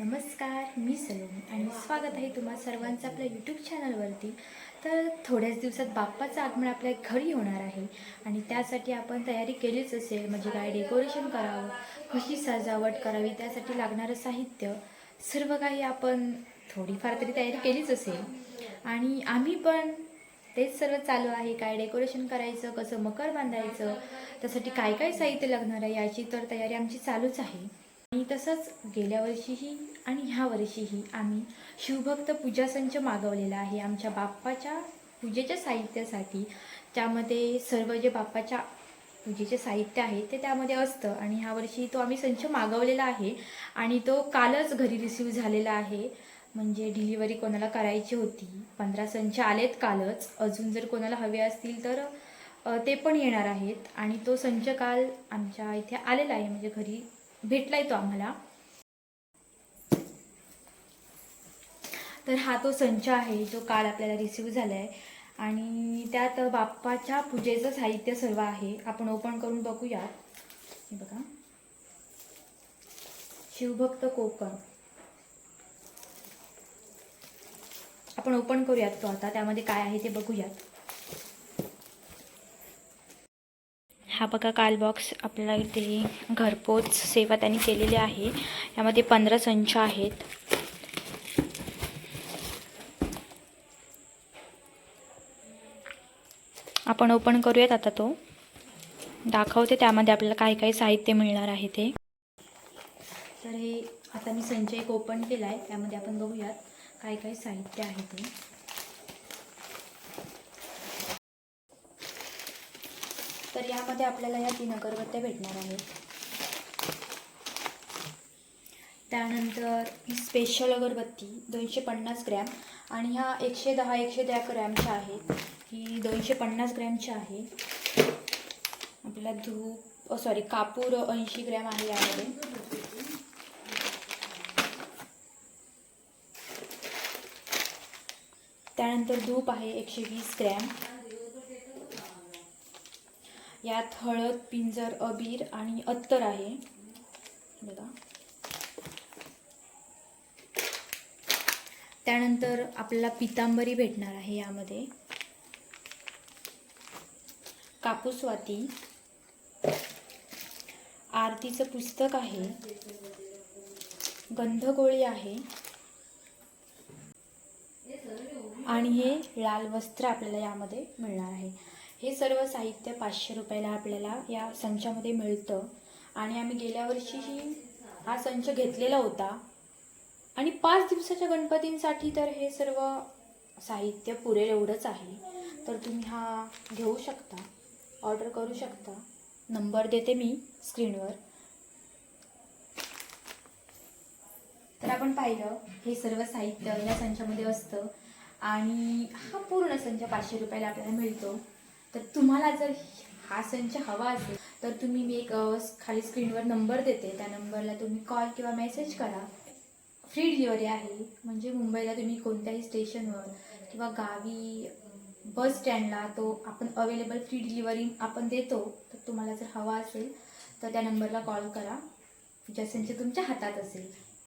नमस्कार, मी सलोनी आणि स्वागत आहे तुम्हा सर्वांचं आपल्या यूट्यूब चॅनलवरती. तर थोड्याच दिवसात बाप्पाचं आगमन आपल्या घरी होणार आहे आणि त्यासाठी आपण तयारी केलीच असेल. म्हणजे काय डेकोरेशन करावं, कशी सजावट करावी, त्यासाठी लागणारं साहित्य सर्व काही आपण थोडीफार तरी तयारी केलीच असेल. आणि आम्ही पण तेच सर्व चालू आहे. काय डेकोरेशन करायचं, कसं मकर बांधायचं, त्यासाठी काय काय साहित्य लागणार आहे याची तर तयारी आमची चालूच आहे. आणि तसंच गेल्या वर्षीही आणि ह्या वर्षीही आम्ही शिवभक्त पूजा संच मागवलेला आहे आमच्या बाप्पाच्या पूजेच्या साहित्यासाठी. त्यामध्ये सर्व जे बाप्पाच्या पूजेचे साहित्य आहे ते त्यामध्ये असतं आणि ह्या वर्षी तो आम्ही संच मागवलेला आहे आणि तो कालच घरी रिसीव झालेला आहे. म्हणजे डिलिव्हरी कोणाला करायची होती. 15 संच आलेत कालच. अजून जर कोणाला हवे असतील तर ते पण येणार आहेत आणि तो संच काल आमच्या इथे आलेला आहे, म्हणजे घरी भेटलाय तो आम्हाला. तर हा तो संच आहे जो काल आपल्याला रिसीव झाला आहे आणि त्यात बाप्पाच्या पूजेचं साहित्य सर्व आहे. आपण ओपन करून बघूया. हे बघा, शिवभक्त कोकण. आपण ओपन करूयात तो आता. त्यामध्ये काय आहे ते बघूयात. हा बघा, काल बॉक्स आपल्याला इथे घरपोच सेवा त्यांनी केलेली आहे. यामध्ये 15 संच आहेत. आपण ओपन करूयात आता. तो दाखवते त्यामध्ये आपल्याला काय काय साहित्य मिळणार आहे ते. तर हे आता मी संच एक ओपन केला आहे. त्यामध्ये आपण बघूयात काय काय साहित्य आहे ते. तर यामध्ये आपल्याला या 3 अगरबत्त्या भेटणार आहेत. त्यानंतर ही स्पेशल अगरबत्ती 250 ग्रॅम आणि ह्या 110 ग्रॅमच्या आहेत. ही 250 ग्रॅमच्या आहे. आपल्याला कापूर 80 ग्रॅम आहे यामध्ये. त्यानंतर धूप आहे 120 ग्रॅम. यात हळद, पिंजर, अबीर आणि अत्तर आहे बघा. त्यानंतर आपल्याला पितांबरी भेटणार आहे यामध्ये. कापूसवाती, आरतीचं पुस्तक आहे, गंधगोळी आहे आणि हे लाल वस्त्र आपल्याला यामध्ये मिळणार आहे. हे सर्व साहित्य 500 रुपयाला आपल्याला या संचामध्ये मिळतं आणि आम्ही गेल्या वर्षीही हा संच घेतलेला होता आणि 5 दिवसाच्या गणपतींसाठी तर हे सर्व साहित्य पुरेल एवढंच आहे. तर तुम्ही हा घेऊ शकता, ऑर्डर करू शकता. नंबर देते मी स्क्रीनवर. तर आपण पाहिलं हे सर्व साहित्य या संचामध्ये असतं आणि हा पूर्ण संच 500 रुपयाला आपल्याला मिळतो. तर तुम्हाला जर हा संच हवा असेल तर तुम्ही मी एक खाली स्क्रीनवर नंबर देते, त्या नंबरला तुम्ही कॉल किंवा मेसेज करा. फ्री डिलिव्हरी आहे. म्हणजे मुंबईला तुम्ही कोणत्याही स्टेशनवर किंवा गावी बस स्टँडला तो आपण अवेलेबल फ्री डिलिव्हरी आपण देतो. तर तुम्हाला जर हवा असेल तर त्या नंबरला कॉल करा. ज्या संच तुमच्या हातात असेल.